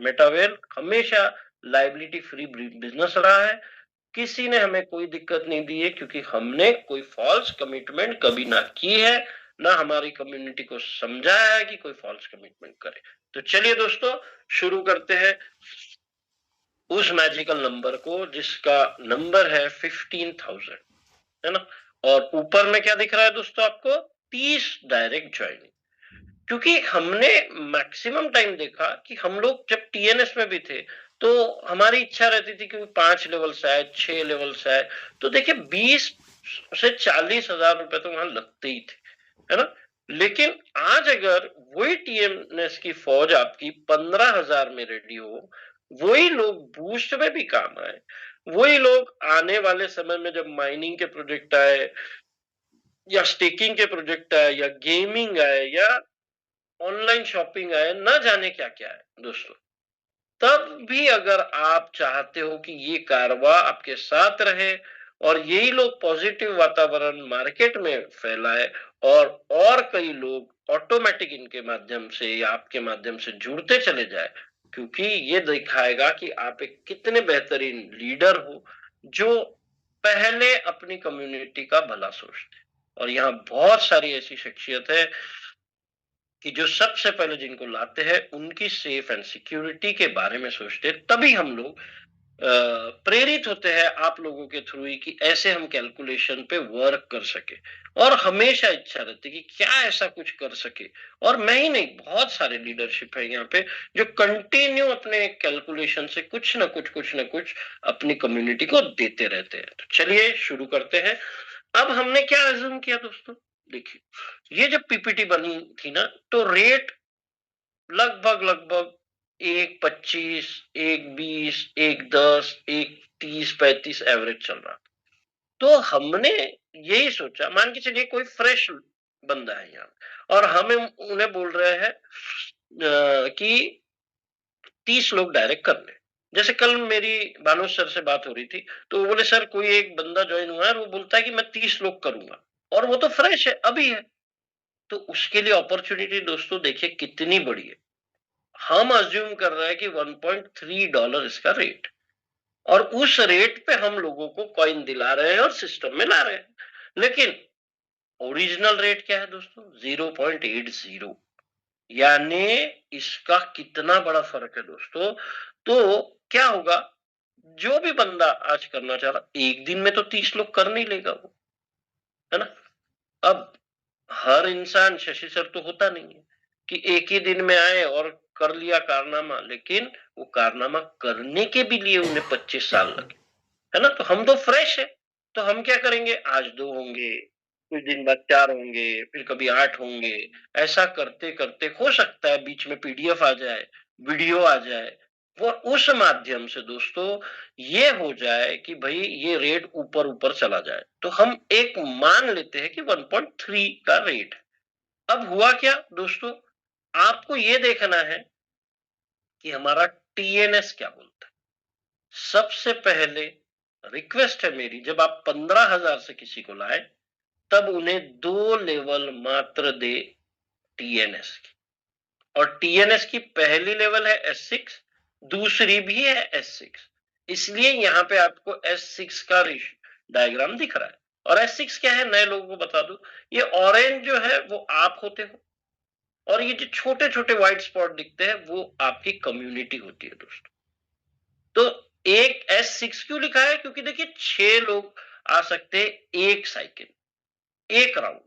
मेटावेल हमेशा liability free business रहा है, किसी ने हमें कोई दिक्कत नहीं दी है, क्योंकि हमने कोई फॉल्स कमिटमेंट कभी ना की है, ना हमारी कम्युनिटी को समझाया है कि कोई फॉल्स कमिटमेंट करे। तो चलिए दोस्तों शुरू करते हैं उस मैजिकल नंबर को जिसका नंबर है 15,000, है ना। और ऊपर में क्या दिख रहा है दोस्तों आपको, 30 डायरेक्ट ज्वाइनिंग। क्योंकि हमने मैक्सिमम टाइम देखा कि हम लोग जब टीएनएस में भी थे तो हमारी इच्छा रहती थी कि 5 लेवल से आए, 6 लेवल से आए, तो देखिए 20 से 40,000 रुपए तो वहां लगते ही थे, है ना। लेकिन आज अगर वही टीएनएस की फौज आपकी 15,000 में रेडी हो, वही लोग बूस्ट में भी काम आए, वही लोग आने वाले समय में जब माइनिंग के प्रोजेक्ट आए या स्टेकिंग के प्रोजेक्ट आए या गेमिंग आए या ऑनलाइन शॉपिंग आए, ना जाने क्या क्या है दोस्तों, तब भी अगर आप चाहते हो कि ये कारवा आपके साथ रहे और यही लोग पॉजिटिव वातावरण मार्केट में फैलाए और कई लोग ऑटोमेटिक इनके माध्यम से या आपके माध्यम से जुड़ते चले जाए, क्योंकि ये दिखाएगा कि आप एक कितने बेहतरीन लीडर हो जो पहले अपनी कम्युनिटी का भला सोचते। और यहाँ बहुत सारी ऐसी शख्सियत है कि जो सबसे पहले जिनको लाते हैं उनकी सेफ एंड सिक्योरिटी के बारे में सोचते हैं, तभी हम लोग प्रेरित होते हैं आप लोगों के थ्रू ही कि ऐसे हम कैलकुलेशन पे वर्क कर सके। और हमेशा इच्छा रहती है कि क्या ऐसा कुछ कर सके, और मैं ही नहीं बहुत सारे लीडरशिप है यहाँ पे जो कंटिन्यू अपने कैलकुलेशन से कुछ ना कुछ अपनी कम्युनिटी को देते रहते हैं। तो चलिए शुरू करते हैं। अब हमने क्या अज्यूम किया दोस्तों, देखिए ये जब पीपीटी बनी थी ना, तो रेट लगभग लगभग 1.25, 1.20, 1.10, 1.30, 1.35 एवरेज चल रहा। तो हमने यही सोचा, मान के चलिए कोई फ्रेश बंदा है यहाँ और हमें उन्हें बोल रहे हैं कि 30 लोग डायरेक्ट कर ले। जैसे कल मेरी भानु सर से बात हो रही थी, तो वो बोले सर कोई एक बंदा ज्वाइन हुआ है, वो बोलता है कि मैं 30 लोग करूंगा, और वो तो फ्रेश है अभी है। तो उसके लिए अपॉर्चुनिटी दोस्तों देखिए कितनी बड़ी है। हम अज्यूम कर रहे हैं कि $1.3 इसका रेट, और उस रेट पे हम लोगों को कॉइन दिला रहे हैं और सिस्टम में ला रहे हैं। लेकिन ओरिजिनल रेट क्या है दोस्तों, 0.80। यानी इसका कितना बड़ा फर्क है दोस्तों। तो क्या होगा, जो भी बंदा आज करना चाह रहा, एक दिन में तो 30 लोग कर नहीं लेगा वो, है ना। अब हर इंसान शशि सर तो होता नहीं है कि एक ही दिन में आए और कर लिया कारनामा, लेकिन वो कारनामा करने के भी लिए उन्हें 25 साल लगे, है ना। तो हम तो फ्रेश है, तो हम क्या करेंगे, आज 2 होंगे, कुछ दिन बाद 4 होंगे, फिर कभी 8 होंगे। ऐसा करते करते हो सकता है बीच में पीडीएफ आ जाए, वीडियो आ जाए, वो उस माध्यम से दोस्तों ये हो जाए कि भाई ये रेट ऊपर ऊपर चला जाए, तो हम एक मान लेते हैं कि 1.3 का रेट है। अब हुआ क्या दोस्तों, आपको ये देखना है कि हमारा टीएनएस क्या बोलता है। सबसे पहले रिक्वेस्ट है मेरी, जब आप 15,000 से किसी को लाए तब उन्हें 2 लेवल मात्र दे टीएनएस की। और टीएनएस की पहली लेवल है S6, दूसरी भी है S6। इसलिए यहाँ पे आपको S6 का डायग्राम दिख रहा है। और S6 क्या है, नए लोगों को बता दूं, ये ऑरेंज जो है वो आप होते हो, और ये जो छोटे छोटे व्हाइट स्पॉट दिखते हैं वो आपकी कम्युनिटी होती है दोस्तों। तो एक S6 क्यों लिखा है, क्योंकि देखिए 6 लोग आ सकते हैं एक साइकिल, एक राउंड,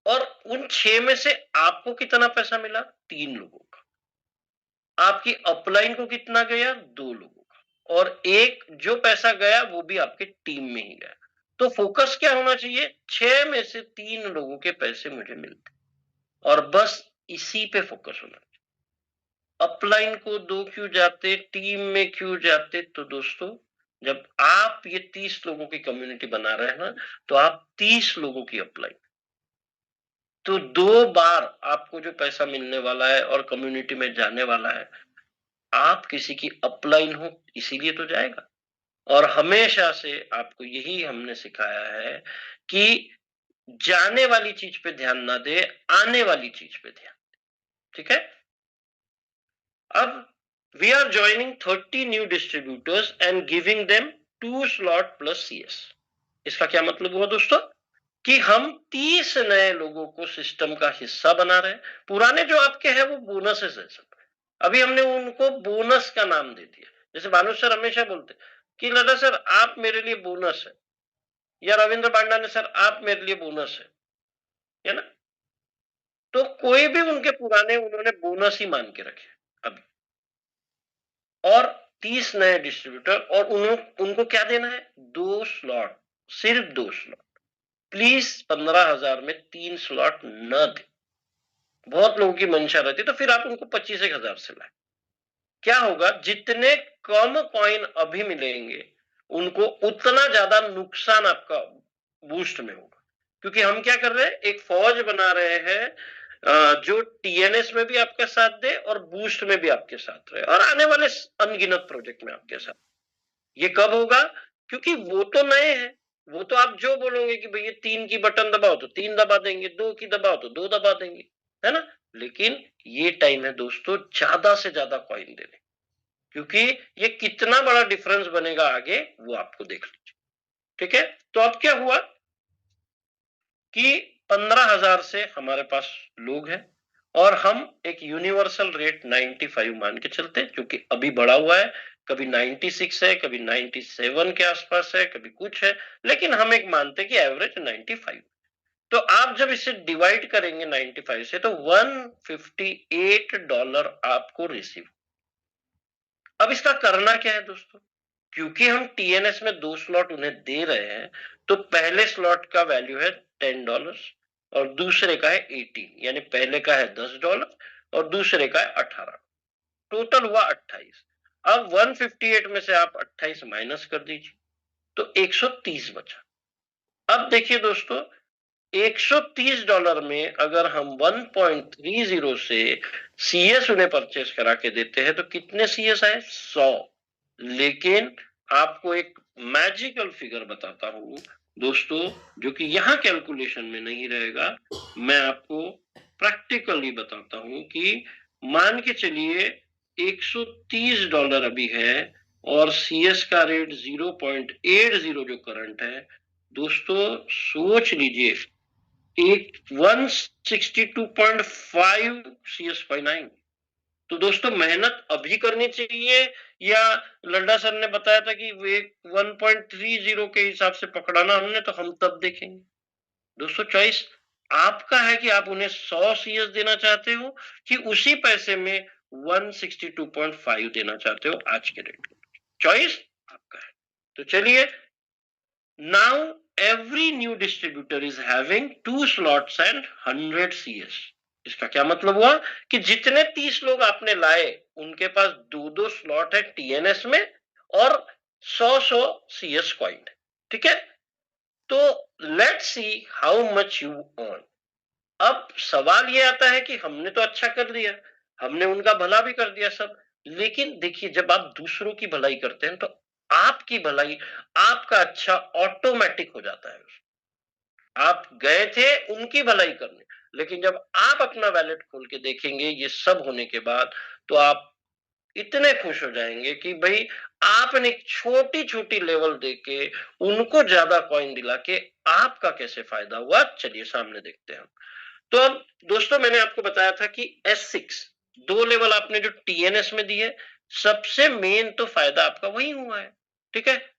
और उन 6 में से आपको कितना पैसा मिला, 3 लोगों का। आपकी अपलाइन को कितना गया, 2 लोगों का, और एक जो पैसा गया वो भी आपके टीम में ही गया। तो फोकस क्या होना चाहिए, 6 में से 3 लोगों के पैसे मुझे मिलते, और बस इसी पे फोकस होना चाहिए। अपलाइन को 2 क्यों जाते, टीम में क्यों जाते, तो दोस्तों जब आप ये 30 लोगों की कम्युनिटी बना रहे हैं ना, तो आप 30 लोगों की अपलाइन, तो 2 बार आपको जो पैसा मिलने वाला है और कम्युनिटी में जाने वाला है। आप किसी की अपलाइन हो इसीलिए तो जाएगा। और हमेशा से आपको यही हमने सिखाया है कि जाने वाली चीज पे ध्यान ना दे, आने वाली चीज पे ध्यान, ठीक है। अब we are joining 30 new distributors and giving them 2 slot plus CS। इसका क्या मतलब हुआ दोस्तों कि हम 30 नए लोगों को सिस्टम का हिस्सा बना रहे हैं। पुराने जो आपके हैं वो बोनसेस है सब, अभी हमने उनको बोनस का नाम दे दिया। जैसे भानु सर हमेशा बोलते कि लड़ा सर आप मेरे लिए बोनस है, या रविंद्र पांडा ने सर आप मेरे लिए बोनस है ना। तो कोई भी उनके पुराने उन्होंने बोनस ही मान के रखे अभी, और 30 नए डिस्ट्रीब्यूटर, और उनको क्या देना है, 2 स्लॉट, सिर्फ 2 स्लॉट। प्लीज 15,000 में 3 स्लॉट न दे। बहुत लोगों की मंशा रहती तो फिर आप उनको 25,000 से लाए। क्या होगा, जितने कम कॉइन अभी मिलेंगे उनको उतना ज्यादा नुकसान आपका बूस्ट में होगा, क्योंकि हम क्या कर रहे हैं, एक फौज बना रहे हैं जो TNS में भी आपका साथ दे और बूस्ट में भी आपके साथ रहे और आने वाले अनगिनत प्रोजेक्ट में आपके साथ। ये कब होगा, क्योंकि वो तो नए हैं, वो तो आप जो बोलोगे कि भैया 3 की बटन दबाओ तो 3 दबा देंगे, 2 की दबाओ तो 2 दबा देंगे, है ना। लेकिन ये टाइम है दोस्तों ज्यादा से ज्यादा कॉइन देने, क्योंकि ये कितना बड़ा डिफरेंस बनेगा आगे वो आपको देख लीजिए। ठीक है, तो अब क्या हुआ कि 15,000 से हमारे पास लोग हैं और हम एक यूनिवर्सल रेट 95 मान के चलते हैं, जो कि अभी बढ़ा हुआ है, कभी 96 है, कभी 97 के आसपास है, कभी कुछ है, लेकिन हम एक मानते हैं कि एवरेज 95। तो आप जब इसे डिवाइड करेंगे 95 से तो $158 आपको रिसीव। अब इसका करना क्या है दोस्तों, क्योंकि हम TNS में 2 स्लॉट उन्हें दे रहे हैं, तो पहले स्लॉट का वैल्यू है $10 और दूसरे का है 18, यानी पहले का है $10 और दूसरे का है 18, टोटल हुआ 28। अब 158 में से आप 28 माइनस कर दीजिए तो 130 बचा। अब देखिए दोस्तों, $130 में अगर हम 1.30 से CS उन्हें परचेस करा के देते हैं तो कितने CS आए, 100। लेकिन आपको एक मैजिकल फिगर बताता हूं दोस्तों, जो कि यहां कैलकुलेशन में नहीं रहेगा, मैं आपको प्रैक्टिकली बताता हूं कि मान के चलिए $130 अभी है और CS का रेट 0.80 जो करंट है दोस्तों, सोच लीजिए एक 162.5 CS/9। तो दोस्तों मेहनत अभी करनी चाहिए, या लड्डा सर ने बताया था कि वे 1.30 के हिसाब से पकड़ाना हमने, तो हम तब देखेंगे। दोस्तों चॉइस आपका है कि आप उन्हें 100 CS देना चाहते हो कि उसी पैसे में 162.5 देना चाहते हो आज के रेट में, चॉइस आपका है। तो चलिए, now every new distributor is having 2 slots and 100 CS। इसका क्या मतलब हुआ कि जितने 30 लोग आपने लाए उनके पास 2-2 स्लॉट है TNS में और 100 CS कॉइन है। ठीक है, तो let's see how much you earn. अब सवाल ये आता है कि हमने तो अच्छा कर दिया, हमने उनका भला भी कर दिया सब, लेकिन देखिए जब आप दूसरों की भलाई करते हैं तो आपकी भलाई, आपका अच्छा ऑटोमेटिक हो जाता है। आप गए थे उनकी भलाई करने, लेकिन जब आप अपना वैलेट खोल के देखेंगे ये सब होने के बाद, तो आप इतने खुश हो जाएंगे कि भाई आपने एक छोटी छोटी लेवल देके उनको ज्यादा कॉइन दिला के आपका कैसे फायदा हुआ। चलिए सामने देखते हैं। तो अब दोस्तों मैंने आपको बताया था कि S6 2 लेवल आपने जो TNS में दी है, सबसे मेन तो फायदा आपका वही हुआ है। ठीक है,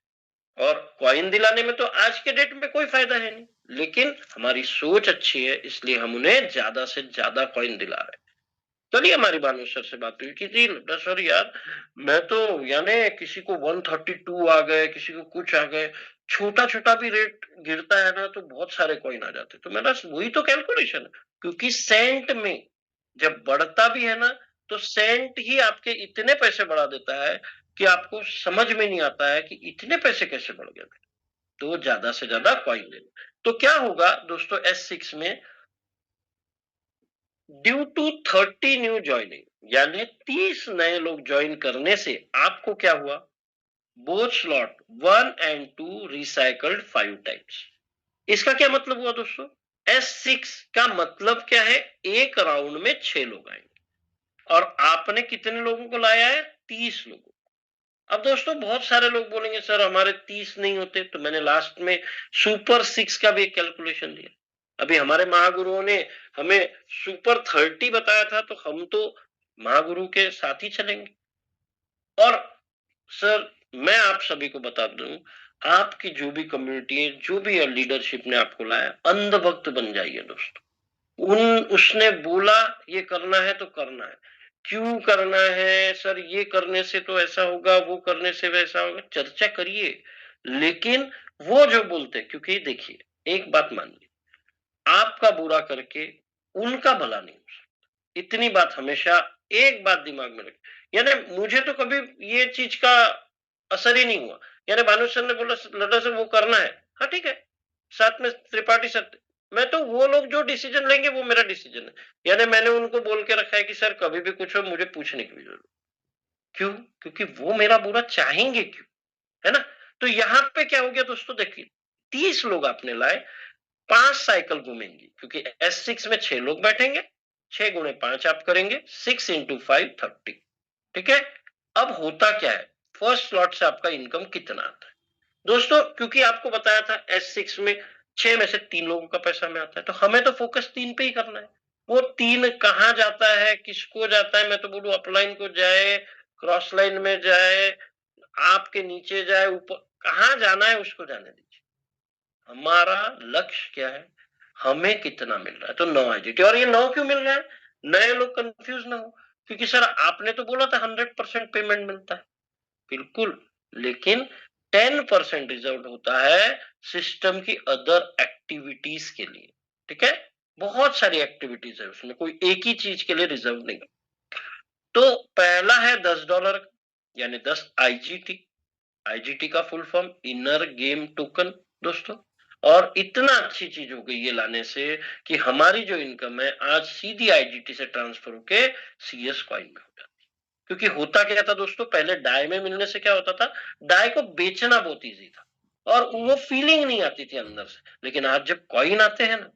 और कॉइन दिलाने में तो आज के डेट में कोई फायदा है नहीं, लेकिन हमारी सोच अच्छी है इसलिए हम उन्हें ज्यादा से ज्यादा कॉइन दिला रहे हैं। चलिए हमारी भानु सर से बात हुई कि जी लड्डा सर यार, मैं तो यानी किसी को 132 आ गए, किसी को कुछ आ गए, छोटा छोटा भी रेट गिरता है ना तो बहुत सारे कॉइन आ जाते। तो मेरा वही तो कैलकुलेशन है, क्योंकि सेंट में जब बढ़ता भी है ना तो सेंट ही आपके इतने पैसे बढ़ा देता है कि आपको समझ में नहीं आता है कि इतने पैसे कैसे बढ़ गए। तो ज्यादा से ज्यादा कॉइन लेना। तो क्या होगा दोस्तों S6 में, ड्यू टू 30 न्यू ज्वाइनिंग, यानी 30 नए लोग ज्वाइन करने से आपको क्या हुआ, both slot 1 and 2 recycled 5 times. इसका क्या मतलब हुआ दोस्तों, S6 का मतलब क्या है, एक राउंड में 6 लोग आएंगे और आपने कितने लोगों को लाया है, 30 लोगों। अब दोस्तों बहुत सारे लोग बोलेंगे सर हमारे 30 नहीं होते, तो मैंने लास्ट में सुपर 6 का भी एक कैलकुलेशन दिया। अभी हमारे महागुरुओं ने हमें सुपर 30 बताया था, तो हम तो महागुरु के साथ ही चलेंगे। और सर मैं आप सभी को बता दूं, आपकी जो भी कम्युनिटी है, जो भी लीडरशिप ने आपको लाया, अंधभक्त बन जाइए दोस्तों। उसने बोला ये करना है तो करना है। क्यों करना है सर, ये करने से तो ऐसा होगा, वो करने से वैसा होगा, चर्चा करिए। लेकिन वो जो बोलते हैं, क्योंकि देखिए एक बात मानिए, आपका बुरा करके उनका भला नहीं हो सकता। इतनी बात हमेशा एक बात दिमाग में रखें। यानी मुझे तो कभी ये चीज का असर ही नहीं हुआ। यानी भानु सर ने बोला लता सर वो करना है, हाँ ठीक है, साथ में त्रिपाठी सर, मैं तो वो लोग जो डिसीजन लेंगे वो मेरा डिसीजन है। यानी मैंने उनको बोल के रखा है कि सर कभी भी कुछ हो मुझे पूछने की भी जरूरत। क्यों? क्योंकि वो मेरा बुरा चाहेंगे क्यों, है ना। तो यहाँ पे क्या हो गया दोस्तों, देखिए 30 लोग आपने लाए, 5 साइकिल घूमेंगी, क्योंकि S6 में 6 लोग बैठेंगे, 6 गुणे 5 आप करेंगे, 6 इंटू 5 30। ठीक है। अब होता क्या है, फर्स्ट स्लॉट से आपका इनकम कितना आता है दोस्तों, क्योंकि आपको बताया था S6 में 6 में से 3 लोगों का पैसा में आता है, तो हमें तो फोकस 3 पे ही करना है। वो 3 कहां जाता है, किसको जाता है, मैं तो बोलूं अपलाइन को जाए, क्रॉस लाइन में जाए, आपके नीचे जाए, ऊपर कहां जाना है उसको जाने दीजिए। हमारा लक्ष्य क्या है, हमें कितना मिल रहा है, तो 9 IGT। और ये 9 क्यों मिल रहा है, नए लोग कंफ्यूज ना हो, क्योंकि सर आपने तो बोला था 100% पेमेंट मिलता है, बिल्कुल, लेकिन 10% रिजर्व होता है सिस्टम की अदर एक्टिविटीज के लिए। ठीक है, बहुत सारी एक्टिविटीज है उसमें, कोई एक ही चीज के लिए रिजर्व नहीं। तो पहला है $10, यानी 10 IGT। IGT का full form inner game token दोस्तों। और इतना अच्छी चीज हो गई ये लाने से कि हमारी जो इनकम है आज सीधी IGT से ट्रांसफर होके CS कॉइन में हो जाती है। क्योंकि होता क्या था दोस्तों, पहले डाई में मिलने से क्या होता था, डाई को बेचना बहुत इजी था और वो फीलिंग नहीं आती थी अंदर से। लेकिन आज जब कॉइन आते हैं ना,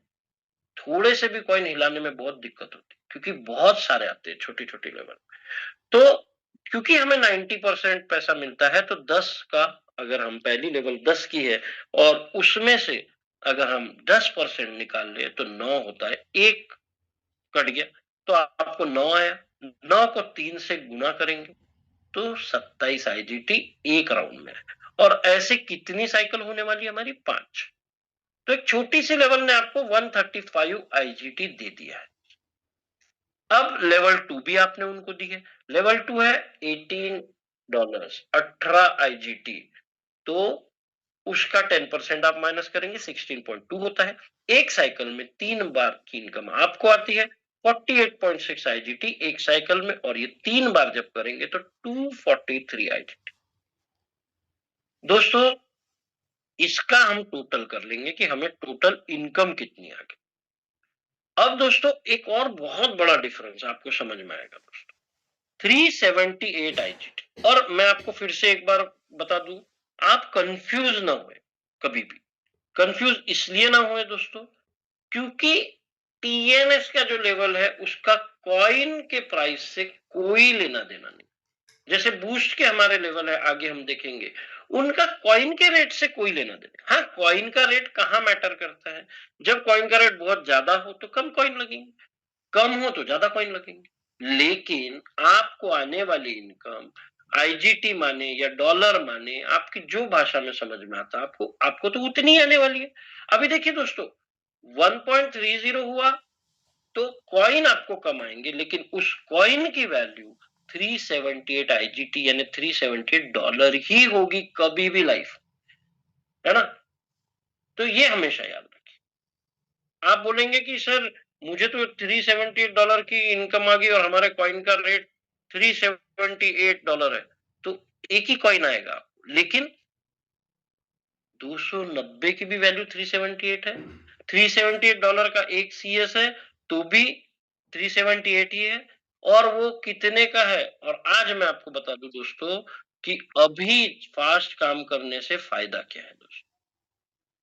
थोड़े से भी कॉइन हिलाने में बहुत दिक्कत होती है, क्योंकि बहुत सारे आते हैं छोटी छोटी लेवल। तो क्योंकि हमें 90% पैसा मिलता है, तो 10 का, अगर हम पहली लेवल 10 की है और उसमें से अगर हम 10% निकाल ले तो 9 होता है, एक कट गया, तो आपको 9 आया। 9 को 3 से गुना करेंगे तो 27 IGT एक राउंड में है। और ऐसे कितनी साइकिल होने वाली है हमारी, 5। तो एक छोटी सी लेवल ने आपको 135 IGT दे दिया है। अब लेवल 2 भी आपने उनको दी है। लेवल 2 है $18, 18 IGT। तो उसका 10% आप माइनस करेंगे, 16.2 होता है। एक साइकिल में 3 बार की इनकम आपको आती है, 48.6 IGT एक साइकिल में, और ये 3 बार जब करेंगे तो 243 IGT। दोस्तों इसका हम टोटल कर लेंगे कि हमें टोटल इनकम कितनी आ गई। अब दोस्तों एक और बहुत बड़ा डिफरेंस आपको समझ में आएगा दोस्तों, 378 IGT। और मैं आपको फिर से एक बार बता दूं, आप कंफ्यूज ना हुए, कभी भी कंफ्यूज इसलिए ना हुए दोस्तों, क्योंकि TNS का जो लेवल है उसका कॉइन के प्राइस से कोई लेना देना नहीं। जैसे बूस्ट के हमारे लेवल है, आगे हम देखेंगे, उनका कॉइन के रेट से कोई लेना देना। हाँ, कॉइन का रेट कहाँ मैटर करता है, जब कॉइन का रेट बहुत ज्यादा हो तो कम कॉइन लगेंगे, कम हो तो ज्यादा कॉइन लगेंगे। लेकिन आपको आने वाली इनकम IGT माने या डॉलर माने, आपकी जो भाषा में समझ में आता, आपको आपको तो उतनी आने वाली है। अभी देखिए दोस्तों 1.30 हुआ तो कॉइन आपको कम आएंगे, लेकिन उस कॉइन की वैल्यू 378 IGT यानी $378 ही होगी कभी भी लाइफ, है ना। तो ये हमेशा याद रखिए। आप बोलेंगे कि सर मुझे तो $378 की इनकम आ गई और हमारे कॉइन का रेट $378 है, तो एक ही कॉइन आएगा, लेकिन 290 की भी वैल्यू 378 है। $378 का एक CS है, तो भी 378 ही है। और वो कितने का है, और आज मैं आपको बता दूं दोस्तों कि अभी फास्ट काम करने से फायदा क्या है दोस्तों।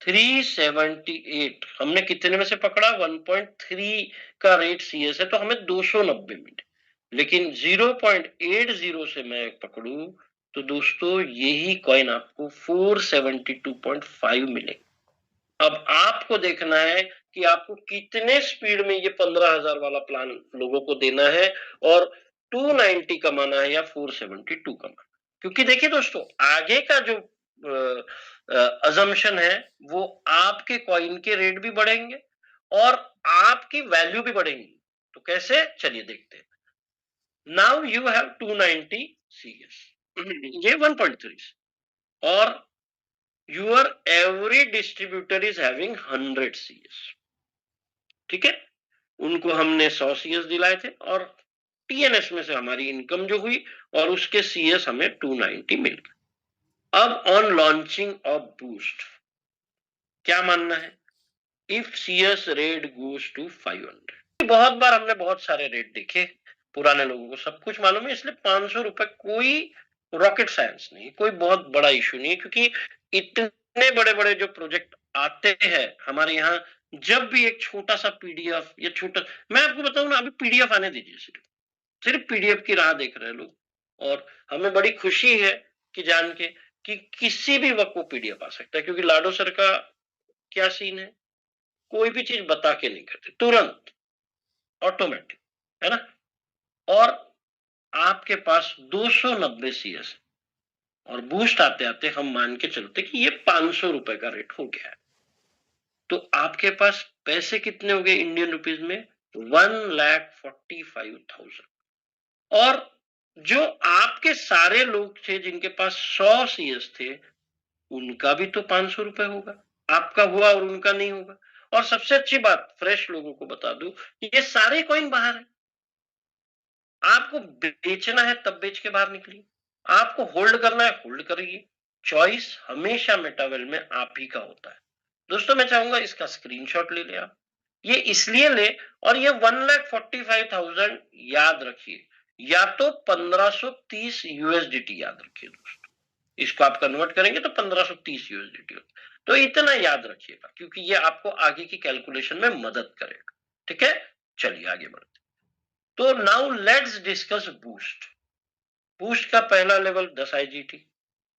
378 हमने कितने में से पकड़ा, 1.3 का रेट CS है, तो हमें 290 मिले। लेकिन 0.80 से मैं पकड़ू तो दोस्तों यही कॉइन आपको 472.5 मिलेगी। अब आपको देखना है कि आपको कितने स्पीड में ये 15,000 वाला प्लान लोगों को देना है और 290 कमाना है या 472 कमाना। क्योंकि देखिए दोस्तों, आगे का जो अजम्पशन है वो आपके कॉइन के रेट भी बढ़ेंगे और आपकी वैल्यू भी बढ़ेगी। तो कैसे, चलिए देखते हैं। नाउ यू हैव 290 CS, ये 1.3 और your every distributor is having 100 CS। ठीक है, उनको हमने 100 CS दिलाए थे और TNS में से हमारी इनकम जो हुई और उसके CS हमें 290 मिल गए। अब ऑन लॉन्चिंग ऑफ बूस्ट क्या मानना है? If CS rate goes to 500। बहुत बार हमने बहुत सारे रेट देखे, पुराने लोगों को सब कुछ मालूम है, इसलिए 500 रुपए कोई रॉकेट साइंस नहीं, कोई बहुत बड़ा इशू नहीं है। क्योंकि इतने बड़े बड़े जो प्रोजेक्ट आते हैं हमारे यहाँ, जब भी एक छोटा सा पीडीएफ या छोटा, मैं आपको बताऊं ना, अभी पीडीएफ आने दीजिए, सिर्फ सिर्फ पीडीएफ की राह देख रहे हैं लोग। और हमें बड़ी खुशी है कि जान के कि किसी भी वक्त वो पीडीएफ आ सकता है, क्योंकि लाडो सर का क्या सीन है, कोई भी चीज बता के नहीं करते, तुरंत ऑटोमेटिक, है ना। और आपके पास 290 CS और बूस्ट आते आते हम मान के चलते कि ये 500 रुपए का रेट हो गया है। तो आपके पास पैसे कितने हो गए इंडियन रुपीज में? 1,45,000। और जो आपके सारे लोग थे जिनके पास 100 CS थे, उनका भी तो 500 रुपए होगा। आपका हुआ और उनका नहीं होगा। और सबसे अच्छी बात, फ्रेश लोगों को बता दूं, ये सारे कॉइन बाहर है। आपको बेचना है तब बेच के बाहर निकलिए, आपको होल्ड करना है होल्ड करिए। चॉइस हमेशा मेटावेल में आप ही का होता है। दोस्तों मैं चाहूंगा इसका स्क्रीनशॉट ले ले आप, ये इसलिए ले, और ये 1,45,000 याद रखिए, या तो 1530 USDT याद रखिए दोस्तों। इसको आप कन्वर्ट करेंगे तो 1530 USDT होता है। तो इतना याद रखिएगा, क्योंकि ये आपको आगे की कैलकुलेशन में मदद करेगा। ठीक है, चलिए आगे बढ़ते। तो now let's discuss boost. Boost का पहला लेवल 10 IGT,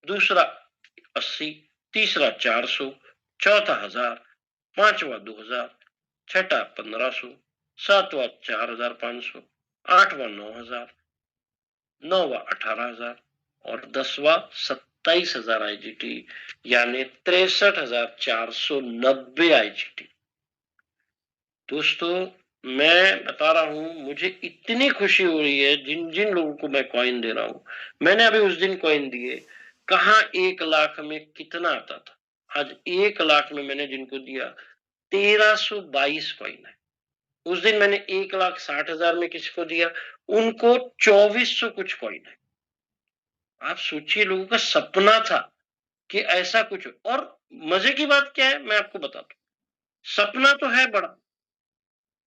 दूसरा 80, तीसरा 400, चौथा 1000, पांचवा 2000, छठा 1500, सातवां 4500, आठवां 9000, नौवा 18000 और 10वां 27,000 IGT, यानी 63,490 IGT। दोस्तों मैं बता रहा हूं, मुझे इतनी खुशी हो रही है जिन जिन लोगों को मैं कॉइन दे रहा हूं। मैंने अभी उस दिन कॉइन दिए, कहा 1 लाख में कितना आता था, आज 1 लाख में मैंने जिनको दिया 1322 कॉइन है। उस दिन मैंने 1,60,000 में किसको दिया, उनको 2400 कुछ कॉइन है। आप सोचिए, लोगों का सपना था कि ऐसा कुछ। और मजे की बात क्या है, मैं आपको बताता हूँ, सपना तो है बड़ा,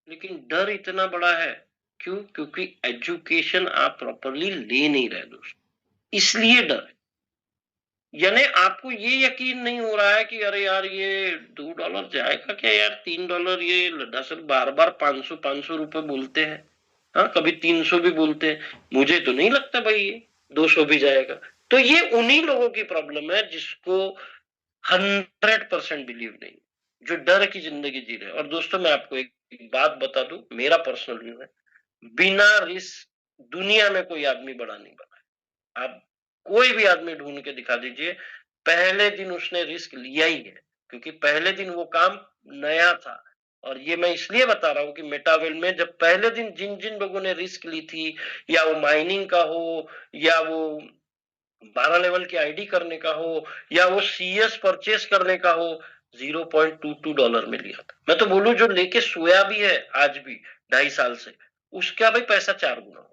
लेकिन डर इतना बड़ा है। क्यों? क्योंकि एजुकेशन आप प्रॉपरली ले नहीं रहे दोस्त, इसलिए डर है। यानी आपको ये यकीन नहीं हो रहा है कि अरे यार ये $2 जाएगा क्या यार, $3, ये दरअसल बार बार 500 रुपए बोलते हैं, हाँ कभी 300 भी बोलते हैं, मुझे तो नहीं लगता भाई ये 200 भी जाएगा। तो ये उन्हीं लोगों की प्रॉब्लम है जिसको 100% बिलीव नहीं, जो डर की जिंदगी जी रहे। और दोस्तों मैं आपको एक बात बता दूं, मेरा पर्सनल व्यू है, बिना रिस्क दुनिया में कोई आदमी बड़ा नहीं बना है। आप कोई भी आदमी ढूंढ के दिखा दीजिए, पहले दिन उसने रिस्क लिया ही है, क्योंकि पहले दिन वो काम नया था। और ये मैं इसलिए बता रहा हूं कि मेटावेल में जब पहले दिन जिन जिन लोगों ने रिस्क ली थी, या वो माइनिंग का हो, या वो 12 लेवल की आईडी करने का हो, या वो CS परचेस करने का हो, $0.22 में लिया था। मैं तो बोलूं जो लेके सोया भी है आज भी 2.5 साल से, उसका भाई पैसा 4 गुना हो।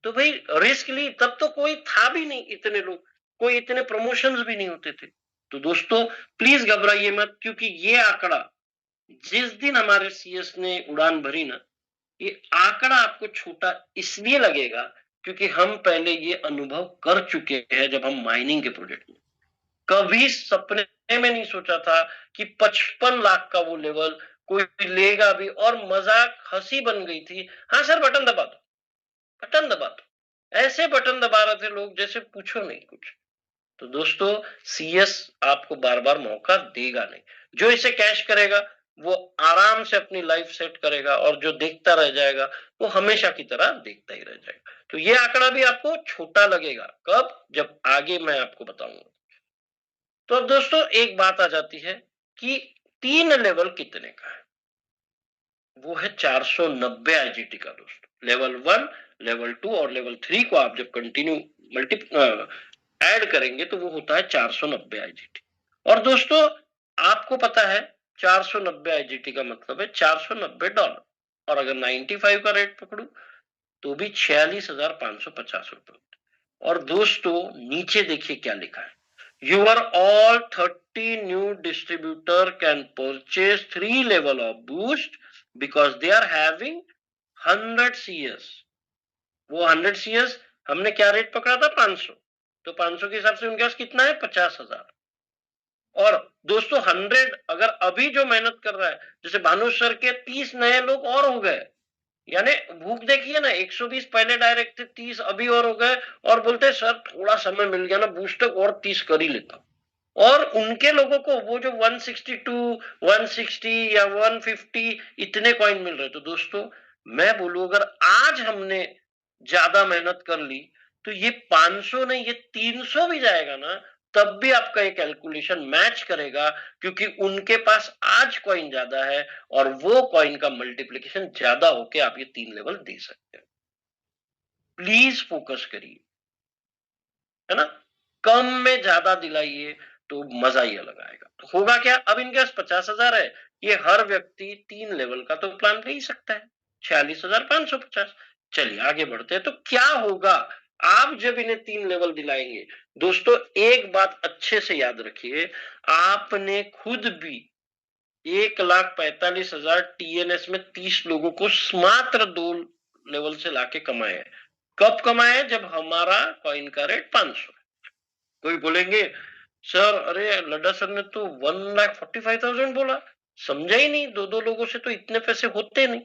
तो भाई रिस्क ली, तब तो कोई था भी नहीं, इतने लोग, कोई इतने प्रमोशंस भी नहीं होते थे। तो दोस्तों प्लीज घबराइए मत, क्योंकि ये आंकड़ा जिस दिन हमारे CS ने उड़ान भरी ना, ये आंकड़ा आपको छोटा इसलिए लगेगा क्योंकि हम पहले ये अनुभव कर चुके हैं। जब हम माइनिंग के प्रोजेक्ट में, कभी सपने में नहीं सोचा था कि 55 लाख का वो लेवल कोई लेगा भी, और मजाक हंसी बन गई थी। हाँ सर बटन दबा दो, बटन दबा दो। ऐसे बटन दबा रहे थे लोग जैसे पूछो नहीं कुछ। तो दोस्तों सीएस आपको बार बार मौका देगा नहीं। जो इसे कैश करेगा वो आराम से अपनी लाइफ सेट करेगा, और जो देखता रह जाएगा वो हमेशा की तरह देखता ही रह जाएगा। तो ये आंकड़ा भी आपको छोटा लगेगा, कब? जब आगे मैं आपको बताऊंगा। तो अब दोस्तों एक बात आ जाती है कि 3 लेवल कितने का है। वो है 490 आईजीटी का दोस्तों। लेवल 1, लेवल 2 और लेवल 3 को आप जब कंटिन्यू मल्टी ऐड करेंगे तो वो होता है 490 आईजीटी। और दोस्तों आपको पता है 490 आईजीटी का मतलब है $490। और अगर 95 का रेट पकड़ू तो भी 46,550 रुपए। और दोस्तों नीचे देखिए क्या लिखा है, your all 30 new distributor can purchase 3 level of boost because they are having 100 CS। वो 100 CS हमने क्या रेट पकड़ा था? 500। तो 500 के हिसाब से उनके पास कितना है? 50,000। और दोस्तों 100 अगर अभी जो मेहनत कर रहा है, जैसे भानु सर के 30 नए लोग और हो गए, यानी भूख देखिए ना, 120 पहले डायरेक्ट थे, 30 अभी और हो गए, और बोलते सर थोड़ा समय मिल गया ना बूस्ट तक और 30 कर ही लेता। और उनके लोगों को वो जो 162, 160 या 150 इतने कॉइन मिल रहे। तो दोस्तों मैं बोलूं अगर आज हमने ज्यादा मेहनत कर ली तो ये 500 नहीं, ये 300 भी जाएगा ना, तब भी आपका ये कैलकुलेशन मैच करेगा, क्योंकि उनके पास आज कॉइन ज्यादा है और वो कॉइन का मल्टीप्लीकेशन ज्यादा होके आप ये 3 लेवल दे सकते हैं। प्लीज फोकस करिए, है ना? कम में ज्यादा दिलाइए तो मजा ही अलग आएगा। तो होगा क्या, अब इनके पास 50,000 है, ये हर व्यक्ति 3 लेवल का तो प्लान ले ही सकता है, 46,550। चलिए आगे बढ़ते हैं। तो क्या होगा आप जब इन्हें 3 लेवल दिलाएंगे? दोस्तों एक बात अच्छे से याद रखिए, आपने खुद भी 1,45,000 टीएनएस में 30 लोगों को मात्र 2 लेवल से लाके कमाए हैं। कब कमाए? जब हमारा कॉइन का रेट 500। कोई बोलेंगे सर अरे लड्डा सर ने तो 1,45,000 बोला, समझा ही नहीं, दो दो लोगों से तो इतने पैसे होते नहीं।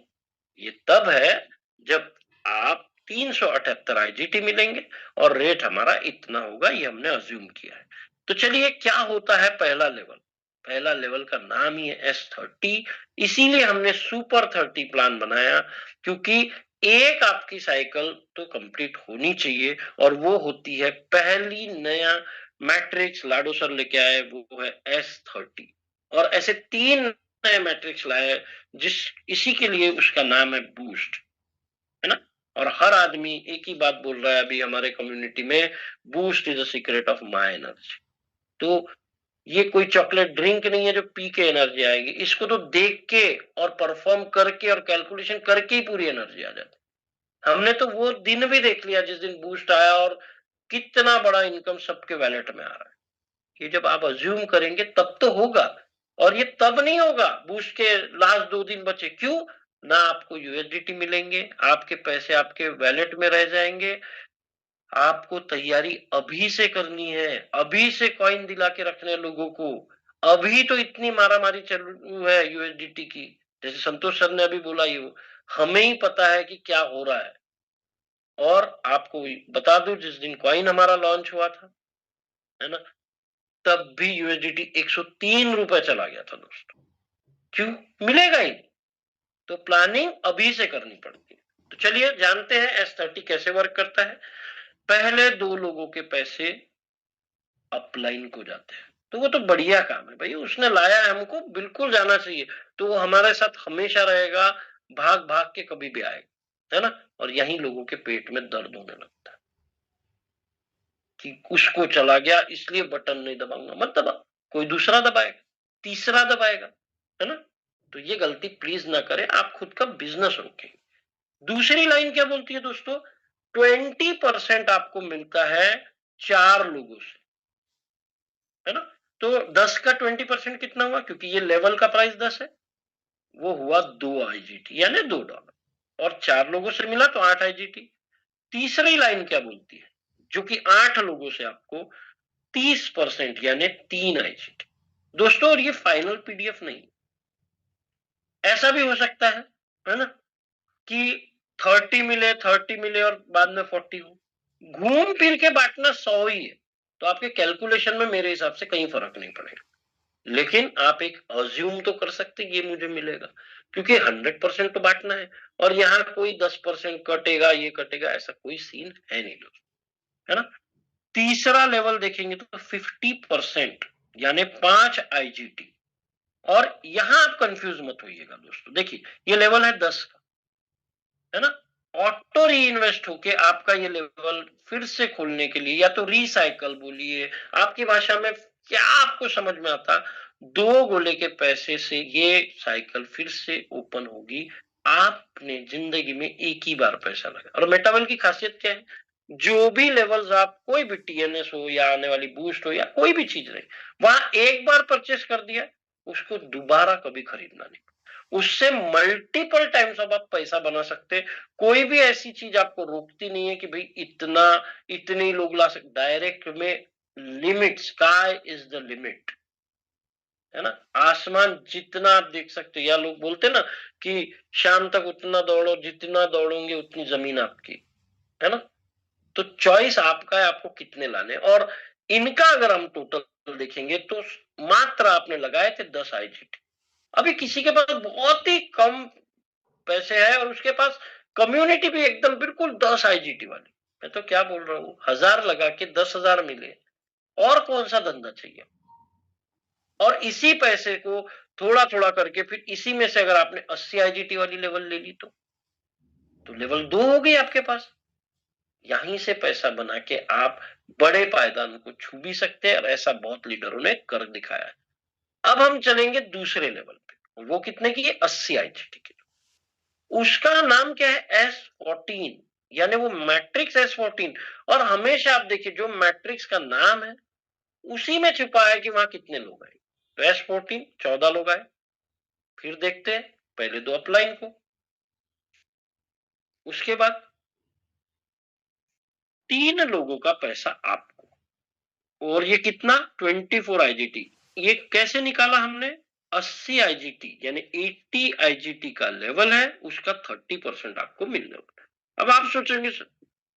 ये तब है जब आप 378 आईजीटी मिलेंगे और रेट हमारा इतना होगा, ये हमने अज्यूम किया है। तो चलिए क्या होता है पहला लेवल? पहला लेवल का नाम ही है S30, इसीलिए हमने सुपर 30 प्लान बनाया, क्योंकि एक आपकी साइकिल तो कंप्लीट होनी चाहिए, और वो होती है पहली नया मैट्रिक्स लाडो सर लेके आए, वो है S30। और ऐसे 3 नए मैट्रिक्स लाए जिस इसी के लिए उसका नाम है बूस्ट, है ना? और हर आदमी एक ही बात बोल रहा है अभी हमारे कम्युनिटी में, boost is the secret of my energy. तो ये कोई चॉकलेट ड्रिंक नहीं है जो पी के एनर्जी आएगी, इसको तो देख के और परफॉर्म करके और कैलकुलेशन करके ही पूरी एनर्जी आ जाती। हमने तो वो दिन भी देख लिया जिस दिन बूस्ट आया और कितना बड़ा इनकम सबके वैलेट में आ रहा है। ये जब आप अज्यूम करेंगे तब तो होगा, और ये तब नहीं होगा बूस्ट के लास्ट 2 दिन बचे। क्यों? ना आपको यूएसडीटी मिलेंगे, आपके पैसे आपके वैलेट में रह जाएंगे। आपको तैयारी अभी से करनी है, अभी से कॉइन दिला के रखने लोगों को। अभी तो इतनी मारामारी चल है यूएसडीटी की, जैसे संतोष सर ने अभी बोला, ये हमें ही पता है कि क्या हो रहा है। और आपको बता दूं जिस दिन कॉइन हमारा लॉन्च हुआ था, है ना, तब भी यूएसडीटी 103 रुपए चला गया था दोस्तों। क्यों? मिलेगा ही। तो प्लानिंग अभी से करनी पड़ती है। तो चलिए जानते हैं S30 कैसे वर्क करता है। पहले 2 लोगों के पैसे अपलाइन को जाते हैं, तो वो तो बढ़िया काम है भाई, उसने लाया है हमको, बिल्कुल जाना चाहिए। तो वो हमारे साथ हमेशा रहेगा, भाग भाग के कभी भी आएगा, है ना? और यही लोगों के पेट में दर्द होने लगता है कि उसको चला गया इसलिए बटन नहीं दबाऊंगा। मत दबा, कोई दूसरा दबाएगा, तीसरा दबाएगा, है ना? तो ये गलती प्लीज ना करें, आप खुद का बिजनेस रोकें। दूसरी लाइन क्या बोलती है दोस्तों? 20% आपको मिलता है 4 लोगों से, है ना? तो 10 का 20% कितना हुआ? क्योंकि ये लेवल का प्राइस 10 है, वो हुआ 2 आईजीटी यानी $2। और 4 लोगों से मिला तो 8 आईजीटी। तीसरी लाइन क्या बोलती है? जो कि 8 लोगों से आपको 30% यानी 3 आईजीटी। दोस्तों और ये फाइनल पीडीएफ नहीं, ऐसा भी हो सकता है ना, कि 30 मिले, 30 मिले और बाद में 40 हो, घूम फिर के बांटना 100 ही है, तो आपके कैलकुलेशन में मेरे हिसाब से कहीं फर्क नहीं पड़ेगा। लेकिन आप एक अज्यूम तो कर सकते ये मुझे मिलेगा, क्योंकि 100% तो बांटना है, और यहाँ कोई 10% कटेगा, ये कटेगा, ऐसा कोई सीन है नहीं दोस्तों, है ना। तीसरा लेवल देखेंगे तो 50%, यानी 5 आईजीटी। और यहां आप कंफ्यूज मत होइएगा दोस्तों, देखिए ये लेवल है 10 का, है ना। ऑटो री इन्वेस्ट होके आपका ये लेवल फिर से खोलने के लिए, या तो रिसाइकल बोलिए, आपकी भाषा में क्या आपको समझ में आता, 2 गोले के पैसे से ये साइकिल फिर से ओपन होगी। आपने जिंदगी में एक ही बार पैसा लगा, और मेटावेल की खासियत क्या है, जो भी लेवल्स आप, कोई भी टीएनएस हो या आने वाली बूस्ट हो या कोई भी चीज रहे, वहां एक बार परचेस कर दिया, उसको दोबारा कभी खरीदना नहीं, उससे मल्टीपल टाइम्स अब आप पैसा बना सकते। कोई भी ऐसी चीज आपको रोकती नहीं है कि भाई इतना, इतने लोग ला सकते, डायरेक्ट में limit, sky is the limit, है ना। आसमान जितना आप देख सकते हो, या लोग बोलते ना कि शाम तक उतना दौड़ो, जितना दौड़ोगे उतनी जमीन आपकी, है ना। तो चॉइस आपका है, आपको कितने लाने। और इनका अगर हम टोटल देखेंगे तो मात्र आपने लगाए थे 10 आईजीटी। अभी किसी के पास बहुत ही कम पैसे है और उसके पास कम्युनिटी भी एकदम बिल्कुल 10 आईजीटी वाली, मैं तो क्या बोल रहा हूँ, 1000 लगा के 10,000 मिले, और कौन सा धंधा चाहिए। और इसी पैसे को थोड़ा थोड़ा करके फिर इसी में से अगर आपने 80 आईजीटी वाली लेवल ले ली तो लेवल 2 हो गई आपके पास। यहीं से पैसा बना के आप बड़े पायदान को छू भी सकते हैं, और ऐसा बहुत लीडरों ने कर दिखाया है। अब हम चलेंगे दूसरे लेवल पे, वो कितने की है, 80 आईजीटी की। उसका नाम क्या है, S14, यानी वो मैट्रिक्स S14। और हमेशा आप देखिए जो मैट्रिक्स का नाम है उसी में छुपा है कि वहां कितने लोग आए। तो S14 14 लोग आए। फिर देखते हैं पहले 2 अपलाइन को, उसके बाद 3 लोगों का पैसा आपको, और ये कितना, 24 आईजीटी। ये कैसे निकाला हमने, 80 आईजीटी यानी 80 आईजीटी का लेवल है, उसका 30% आपको मिलने वाला। अब आप सोचेंगे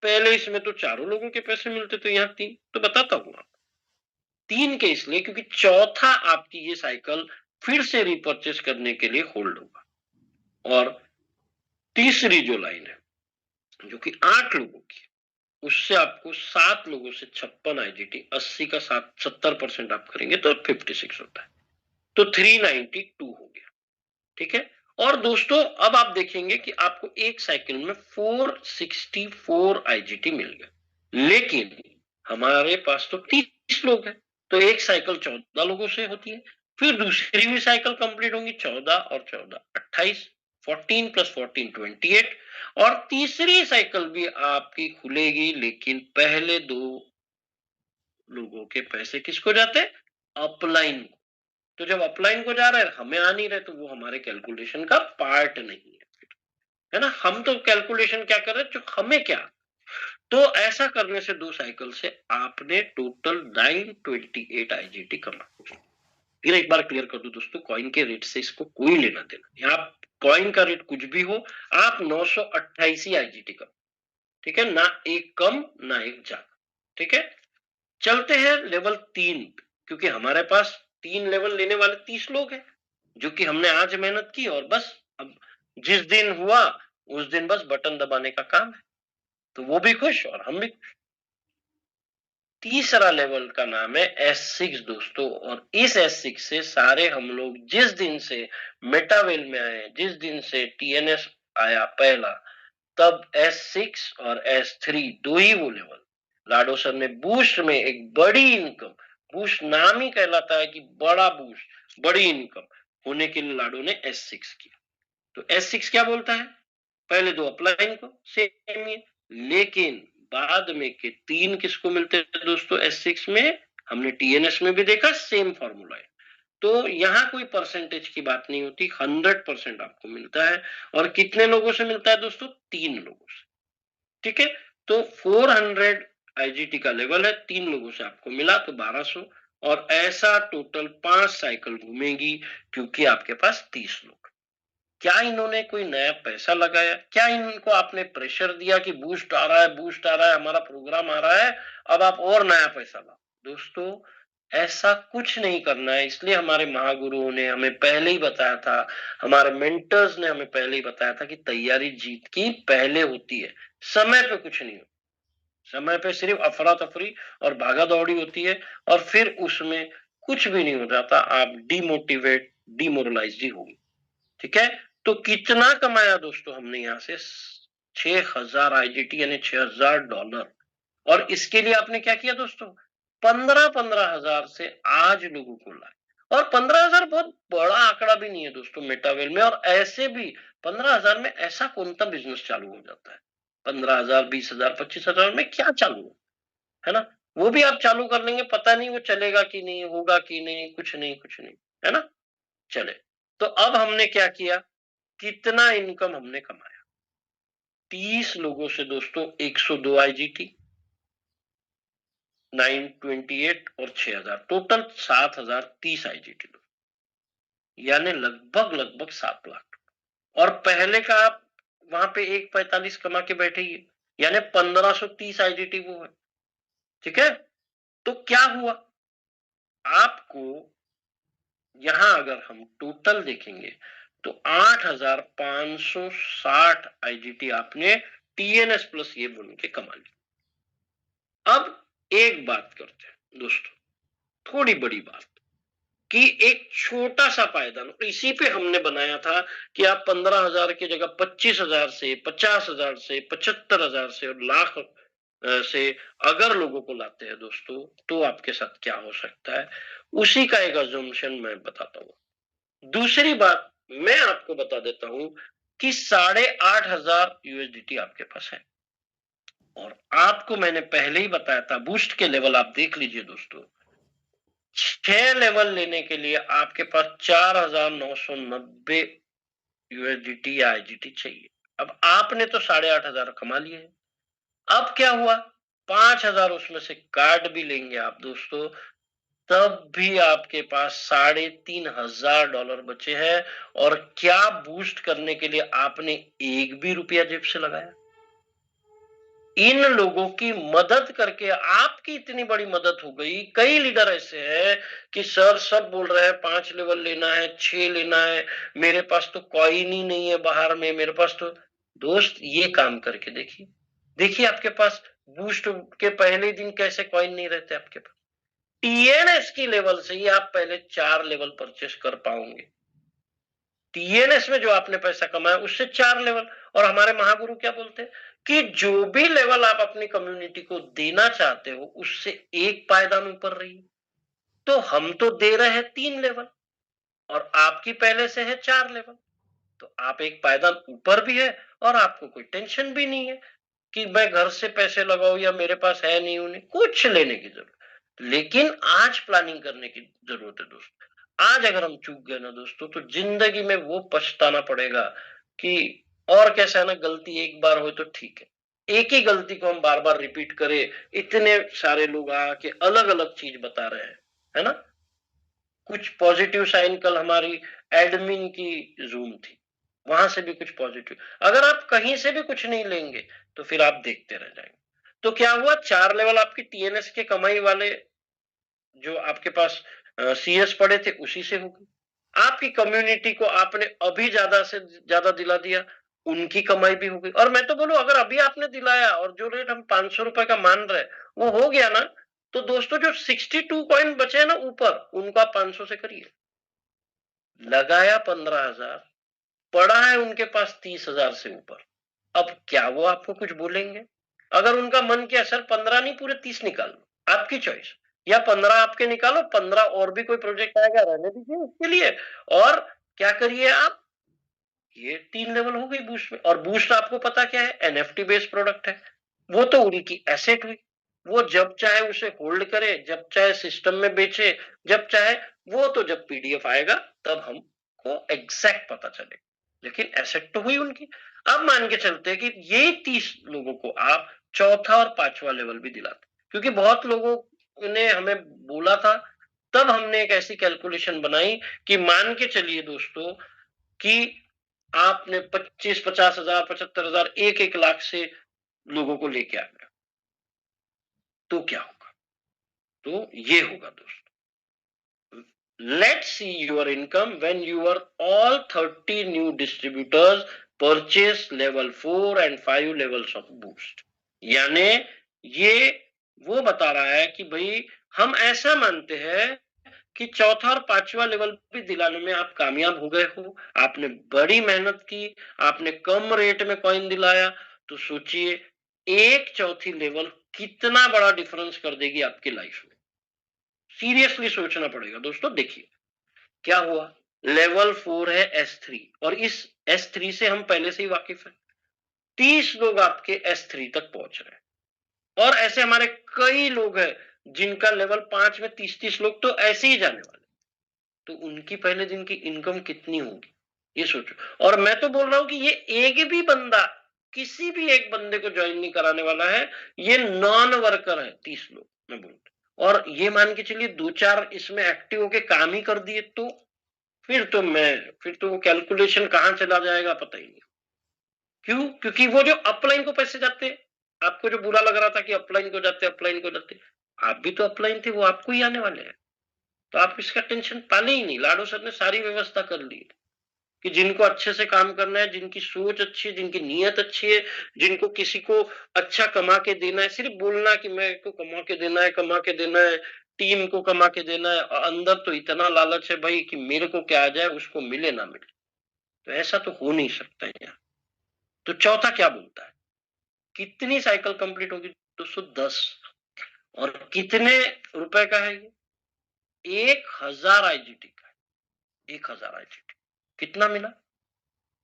पहले इसमें तो चारों लोगों के पैसे मिलते, तो यहाँ 3, तो बताता हूं आप 3 के इसलिए क्योंकि चौथा आपकी ये साइकिल फिर से रिपर्चेस करने के लिए होल्ड होगा। और तीसरी जो लाइन है जो कि 8 लोगों की, उससे आपको 7 लोगों से 56 आईजीटी, 80 का 70% आप करेंगे तो 56 होता है, तो 392 हो गया। ठीक है। और दोस्तों अब आप देखेंगे कि आपको एक साइकिल में 464 आईजीटी मिल गया, लेकिन हमारे पास तो 30 लोग हैं, तो एक साइकिल 14 लोगों से होती है। फिर दूसरी भी साइकिल कंप्लीट होंगी, 14 और 14 28, 14 प्लस 14 28। और तीसरी साइकिल भी आपकी खुलेगी, लेकिन पहले 2 लोगों के पैसे किसको जाते हैं, अपलाइन को। तो जब अपलाइन को जा रहा है, हमें आ नहीं रहे, तो वो हमारे कैलकुलेशन का पार्ट नहीं है ना। हम तो कैलकुलेशन क्या कर रहे हैं, जो हमें क्या। तो ऐसा करने से 2 साइकिल से आपने टोटल 928 आईजीटी कमा। फिर एक बार क्लियर कर दूं दोस्तों, कॉइन के रेट से इसको कोई लेना देना, यहाँ कॉइन का रेट कुछ भी हो, आप 928 ही आईजीटी कमा। ठीक है ना, एक कम ना एक ज्यादा। ठीक है। चलते हैं लेवल 3, क्योंकि हमारे पास 3 लेवल लेने वाले 30 लोग हैं, जो कि हमने आज मेहनत की, और बस अब जिस दिन हुआ उस दिन बस बटन दबाने का काम है, तो वो भी खुश और हम भी खुश। तीसरा लेवल का नाम है S6 दोस्तों, और इस S6 से सारे हम लोग जिस दिन से मेटावेल में आए, जिस दिन से टीएनएस आया पहला, तब S6 और S3 दो ही वो लेवल, लाडो सर ने बूस्ट में एक बड़ी इनकम, बूस्ट नाम ही कहलाता है कि बड़ा बूस्ट, बड़ी इनकम होने के लिए लाडो ने S6 किया। तो S6 क्या बोलता है, पहले 2 अपलाइन को सेम ही, लेकिन बाद में के 3 किसको मिलते हैं दोस्तों, S6 में। हमने टीएनएस में भी देखा सेम फॉर्मूला है, तो यहाँ कोई परसेंटेज की बात नहीं होती, 100% आपको मिलता है। और कितने लोगों से मिलता है दोस्तों, 3 लोगों से। ठीक है। तो 400 आईजीटी का लेवल है, 3 लोगों से आपको मिला तो 1200, और ऐसा टोटल 5 साइकिल घूमेगी, क्योंकि आपके पास 30 लोग। क्या इन्होंने कोई नया पैसा लगाया? क्या इनको आपने प्रेशर दिया कि बूस्ट आ रहा है, बूस्ट आ रहा है, हमारा प्रोग्राम आ रहा है, अब आप और नया पैसा लाओ? दोस्तों, ऐसा कुछ नहीं करना है। इसलिए हमारे महागुरुओं ने हमें पहले ही बताया था, हमारे मेंटर्स ने हमें पहले ही बताया था कि तैयारी जीत की पहले होती है, समय पे कुछ नहीं होता। समय पे सिर्फ अफरा तफरी और भागा दौड़ी होती है, और फिर उसमें कुछ भी नहीं हो जाता, आप डिमोटिवेट डिमोरलाइज ही होगी। ठीक है, तो कितना कमाया दोस्तों हमने यहाँ से? 6,000 आईजीटी यानी $6,000। और इसके लिए आपने क्या किया दोस्तों? 15-15 हजार से आज लोगों को लाए। और 15,000 बहुत बड़ा आंकड़ा भी नहीं है दोस्तों मेटावेल में। और ऐसे भी 15,000 में ऐसा कौन सा बिजनेस चालू हो जाता है? 15,000, 20,000, 25,000 में क्या चालू हो, है ना? वो भी आप चालू कर लेंगे, पता नहीं वो चलेगा कि नहीं, होगा कि नहीं, कुछ नहीं, कुछ नहीं, है ना? चले, तो अब हमने क्या किया? कितना इनकम हमने कमाया? 30 लोगों से दोस्तों 102 आईजीटी, 928 और 6,000, टोटल 7,030 आईजीटी, यानी लगभग लगभग 7 लाख। और पहले का आप वहां पे 145 कमा के बैठे ही, यानी 1530 आईजीटी वो है। ठीक है, तो क्या हुआ आपको? यहां अगर हम टोटल देखेंगे तो 8,560 आईजीटी आपने टीएनएस प्लस ये बोल के कमा ली। अब एक बात करते हैं दोस्तों, थोड़ी बड़ी बात, कि एक छोटा सा पायदान इसी पे हमने बनाया था कि आप 15,000 की जगह 25,000 से, 50,000 से, 75,000 से और लाख से अगर लोगों को लाते हैं दोस्तों, तो आपके साथ क्या हो सकता है, उसी का एक अजम्पशन मैं बताता हूँ। दूसरी बात मैं आपको बता देता हूं कि 8,500 यूएसडीटी आपके पास है। और आपको मैंने पहले ही बताया था, बूस्ट के लेवल आप देख लीजिए दोस्तों, 6 लेवल लेने के लिए आपके पास 4,990 यूएसडीटी या आईजीटी चाहिए। अब आपने तो 8,500 कमा लिए हैं। अब क्या हुआ? 5,000 उसमें से काट भी लेंगे आप दोस्तों, तब भी आपके पास $3,500 बचे हैं। और क्या बूस्ट करने के लिए आपने एक भी रुपया जेब से लगाया? इन लोगों की मदद करके आपकी इतनी बड़ी मदद हो गई। कई लीडर ऐसे हैं कि सर सब बोल रहे हैं 5 लेवल लेना है, 6 लेना है, मेरे पास तो कॉइन ही नहीं है बाहर में, मेरे पास तो। दोस्त, ये काम करके देखिए, देखिए आपके पास बूस्ट के पहले दिन कैसे कॉइन नहीं रहते आपके पास। टीएनएस की लेवल से ही आप पहले 4 लेवल परचेस कर पाओगे। टीएनएस में जो आपने पैसा कमाया उससे 4 लेवल। और हमारे महागुरु क्या बोलते हैं कि जो भी लेवल आप अपनी कम्युनिटी को देना चाहते हो उससे एक पायदान ऊपर रही। तो हम तो दे रहे हैं 3 लेवल, और आपकी पहले से है 4 लेवल, तो आप एक पायदान ऊपर भी है, और आपको कोई टेंशन भी नहीं है कि मैं घर से पैसे लगाऊं या मेरे पास है नहीं, उन्हें कुछ लेने की जरूरत। लेकिन आज प्लानिंग करने की जरूरत है दोस्त। आज अगर हम चूक गए ना दोस्तों, तो जिंदगी में वो पछताना पड़ेगा कि, और कैसा है ना, गलती एक बार हो तो ठीक है, एक ही गलती को हम बार बार रिपीट करें, इतने सारे लोग आके अलग अलग चीज बता रहे हैं, है ना? कुछ पॉजिटिव साइन, कल हमारी एडमिन की जूम थी, वहां से भी कुछ पॉजिटिव। अगर आप कहीं से भी कुछ नहीं लेंगे तो फिर आप देखते रह जाएंगे। तो क्या हुआ? 4 लेवल आपकी टीएनएस के कमाई वाले जो आपके पास सीएस पड़े थे उसी से होगी। आपकी कम्युनिटी को आपने अभी ज्यादा से ज्यादा दिला दिया, उनकी कमाई भी हो गई। और मैं तो बोलूं, अगर अभी आपने दिलाया और जो रेट हम 500 रुपए का मान रहे वो हो गया ना, तो दोस्तों जो 62 कॉइन बचे हैं ना ऊपर, उनको आप 500 से करिए। लगाया 15,000, पड़ा है उनके पास 30,000 से ऊपर। अब क्या वो आपको कुछ बोलेंगे? अगर उनका मन किया सर 15 नहीं पूरे 30 निकाल लो, आपकी चॉइस, या 15 आपके निकालो, 15 और भी कोई प्रोजेक्ट आएगा रहने दीजिए उसके लिए। और क्या करिए आप, ये 3 लेवल हो गई बूस्ट में। और बूस्ट आपको पता क्या है? एनएफटी बेस्ड प्रोडक्ट है। वो तो उनकी एसेट हुई, वो जब चाहे उसे होल्ड करे, जब चाहे सिस्टम में बेचे, जब चाहे। वो तो जब पीडीएफ आएगा तब हमको एग्जैक्ट पता चलेगा, लेकिन एसेट तो हुई उनकी। अब मान के चलते हैं कि ये 30 लोगों को आप चौथा और पांचवा लेवल भी दिलाते, क्योंकि बहुत लोगों ने हमें बोला था, तब हमने एक ऐसी कैलकुलेशन बनाई कि मान के चलिए दोस्तों कि आपने 25-50 हजार, 75 हजार, 1-1 लाख से लोगों को लेके आ गया, तो क्या होगा? तो ये होगा दोस्तों। Let's see your income when your all 30 new distributors purchase level 4 and 5 levels of boost. यानी ये वो बता रहा है कि भाई हम ऐसा मानते हैं कि चौथा और पांचवा लेवल भी दिलाने में आप कामयाब हो गए हो, आपने बड़ी मेहनत की, आपने कम रेट में कॉइन दिलाया, तो सोचिए एक चौथी लेवल कितना बड़ा डिफरेंस कर देगी आपकी लाइफ में। सीरियसली सोचना पड़ेगा दोस्तों। देखिए क्या हुआ, लेवल 4 है S3, और इस S3 से हम पहले से ही वाकिफ है। 30 लोग आपके S3 तक पहुंच रहे हैं, और ऐसे हमारे कई लोग हैं जिनका लेवल 5 में 30-30 लोग तो ऐसे ही जाने वाले, तो उनकी पहले दिन की इनकम कितनी होगी ये सोचो। और मैं तो बोल रहा हूं कि ये एक भी बंदा, किसी भी एक बंदे को ज्वाइन नहीं कराने वाला है, ये नॉन वर्कर है 30 लोग मैं बोल, और ये मान के चलिए 2-4 इसमें एक्टिव होके काम ही कर दिए, तो फिर तो वो कैलकुलेशन कहां चला जाएगा पता ही नहीं। क्यों? क्योंकि वो जो अपलाइन को पैसे जाते, आपको जो बुरा लग रहा था कि अपलाइन को जाते, अपलाइन को जाते, आप भी तो अपलाइन थे, वो आपको ही आने वाले हैं, तो आप इसका टेंशन पाले ही नहीं। लाडो सर ने सारी व्यवस्था कर ली कि जिनको अच्छे से काम करना है, जिनकी सोच अच्छी है, जिनकी नीयत अच्छी है, जिनको किसी को अच्छा कमा के देना है, सिर्फ बोलना कि मेरे को कमा के देना है, कमा के देना है, टीम को कमा के देना है, और अंदर तो इतना लालच है भाई कि मेरे को क्या आ जाए, उसको मिले ना मिले, तो ऐसा तो हो नहीं सकता है यार। तो चौथा क्या बोलता है, कितनी साइकिल कंप्लीट होगी? 210। और कितने रुपए का है ये? 1000 IGT का है। 1000 IGT कितना मिला?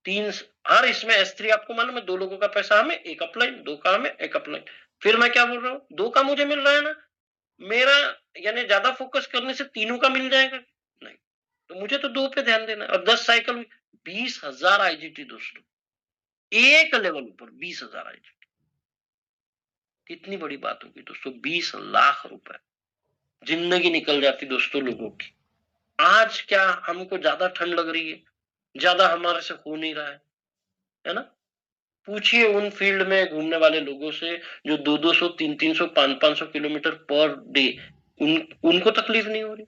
3। हर इसमें S3 आपको मालूम है 2 लोगों का पैसा हमें, एक अपलाइन, 2 का हमें, एक अपलाइन। फिर मैं क्या बोल रहा हूँ, 2 का मुझे मिल रहा है ना, मेरा यानी ज्यादा फोकस करने से तीनों का मिल जाएगा नहीं, तो मुझे तो 2 पे ध्यान देना है। और 10 साइकिल, 20,000 IGT दोस्तों, एक लेवल ऊपर 20,000 IGT, कितनी बड़ी बात होगी दोस्तों। 20 लाख रुपए, जिंदगी निकल जाती दोस्तों लोगों की। आज क्या हमको ज्यादा ठंड लग रही है, ज्यादा हमारे से हो नहीं रहा है ना? पूछिए उन फील्ड में घूमने वाले लोगों से जो 200-200, 300-300, 500-500 किलोमीटर पर डे, उनको तकलीफ नहीं हो रही।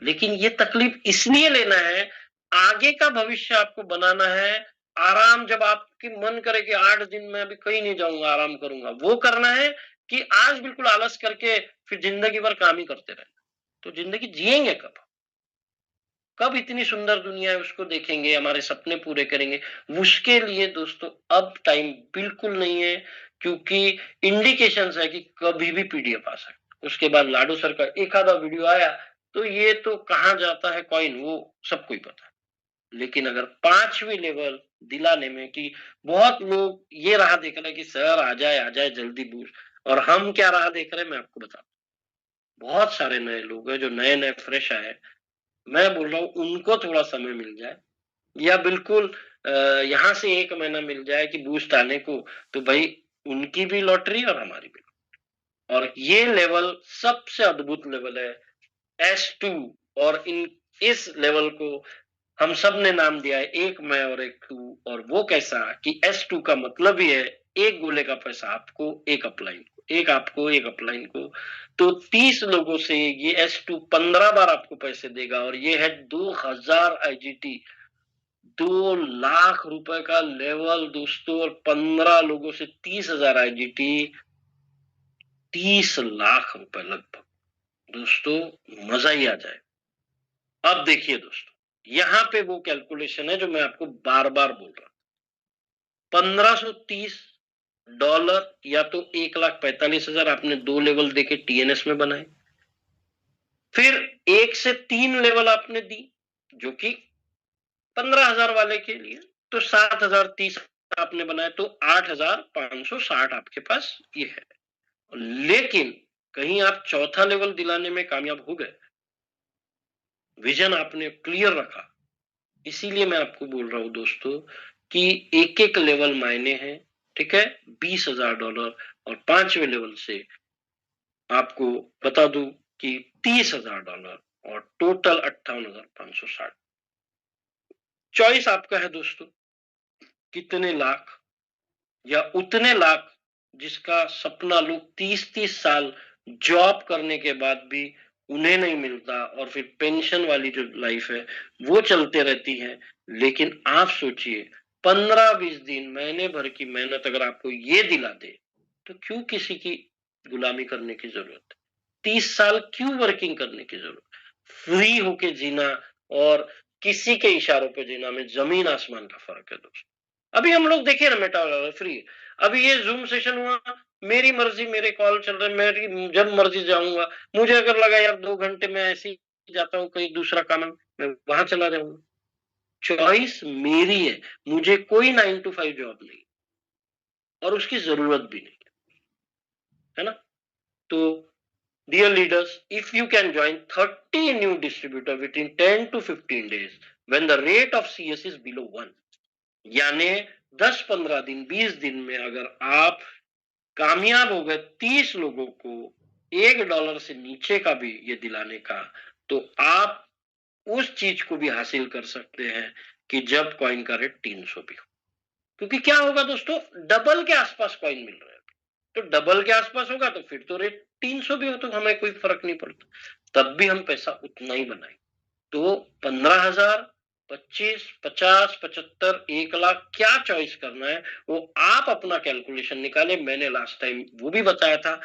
लेकिन ये तकलीफ इसलिए लेना है, आगे का भविष्य आपको बनाना है। आराम जब आपकी मन करे कि 8 दिन में अभी कहीं नहीं जाऊंगा, आराम करूंगा, वो करना है कि आज बिल्कुल आलस करके फिर जिंदगी भर काम ही करते रहे, तो जिंदगी जिएंगे कब? कब इतनी सुंदर दुनिया है उसको देखेंगे, हमारे सपने पूरे करेंगे? उसके लिए दोस्तों अब टाइम बिल्कुल नहीं है, क्योंकि इंडिकेशंस है कि कभी भी PDF आ सकता। उसके बाद लाडो सर का एक आधा वीडियो आया, तो ये तो कहाँ जाता है कॉइन वो सबको ही पता है। लेकिन अगर 5वीं लेवल दिलाने में, कि बहुत लोग ये राह देख रहे हैं कि सर आ जाए जल्दी बूस्ट, और हम क्या राह देख रहे हैं मैं आपको बता, बहुत सारे नए लोग हैं जो नए नए फ्रेश आए, मैं बोल रहा हूँ उनको थोड़ा समय मिल जाए, या बिल्कुल यहाँ से 1 महीना मिल जाए कि बूस्ट आने को, तो भाई उनकी भी लॉटरी और हमारी भी। और ये लेवल सबसे अद्भुत लेवल है S2, और इस लेवल को हम सब ने नाम दिया है एक मैं और एक तू। और वो कैसा कि S2 का मतलब ही है एक गोले का पैसा आपको, एक अपलाइन को, एक आपको, एक अपलाइन को, तो 30 लोगों से ये S2 15 बार आपको पैसे देगा, और ये है 2000 IGT, 2 लाख रुपए का लेवल दोस्तों, और 15 लोगों से 30,000 IGT, 30 लाख रुपए लगभग दोस्तों, मजा ही आ जाए। अब देखिए दोस्तों, यहां पे वो कैलकुलेशन है जो मैं आपको बार बार बोल रहा हूं। $1530 या तो 1,45,000 आपने 2 लेवल देके TNS में बनाए, फिर 1 से 3 लेवल आपने दी जो कि 15,000 वाले के लिए, तो 7,030 आपने बनाए, तो 8,560 आपके पास ये है। लेकिन कहीं आप चौथा लेवल दिलाने में कामयाब हो गए, विजन आपने क्लियर रखा, इसीलिए मैं आपको बोल रहा हूं दोस्तों कि एक एक लेवल मायने हैं, ठीक है? $20,000, और 5वें लेवल से आपको बता दूं कि $30,000, और टोटल 58,560। चॉइस आपका है दोस्तों, कितने लाख या उतने लाख जिसका सपना लोग 30-30 साल जॉब करने के बाद भी उन्हें नहीं मिलता, और फिर पेंशन वाली जो लाइफ है वो चलते रहती है। लेकिन आप सोचिए, 15-20 दिन महीने भर की मेहनत अगर आपको ये दिला दे, तो क्यों किसी की गुलामी करने की जरूरत है? 30 साल क्यों वर्किंग करने की जरूरत? फ्री होके जीना और किसी के इशारों पे जीना में जमीन आसमान का फर्क है दोस्तों। अभी हम लोग देखिए ना, मेटा फ्री, अभी ये जूम सेशन हुआ, मेरी मर्जी, मेरे कॉल चल रहे, मेरी जब मर्जी जाऊंगा। मुझे अगर लगा यार 2 घंटे में ऐसे ही जाता हूँ कहीं दूसरा काम है, मैं वहां चला जाऊंगा। चॉइस मेरी है, मुझे कोई 9 to 5 जॉब नहीं और उसकी जरूरत भी नहीं, है ना? तो dear leaders, if you can join 30 new distributor within 10 to 15 days when the rate of CS is below 1, यानी 10-15 दिन 20 दिन में अगर आप कामयाब हो गए 30 लोगों को $1 से नीचे का भी ये दिलाने का, तो आप उस चीज को भी हासिल कर सकते हैं कि जब कॉइन का रेट 300 भी हो। क्योंकि क्या होगा दोस्तों, डबल के आसपास कॉइन मिल रहा है, तो डबल के आसपास होगा तो फिर तो रेट 300 भी हो तो हमें कोई फर्क नहीं पड़ता, तब भी हम पैसा उतना ही बनाएंगे। तो 15,000, 25, 50, 75, 1 लाख, क्या चॉइस करना है वो आप अपना कैलकुलेशन निकाले। मैंने लास्ट टाइम वो भी बताया था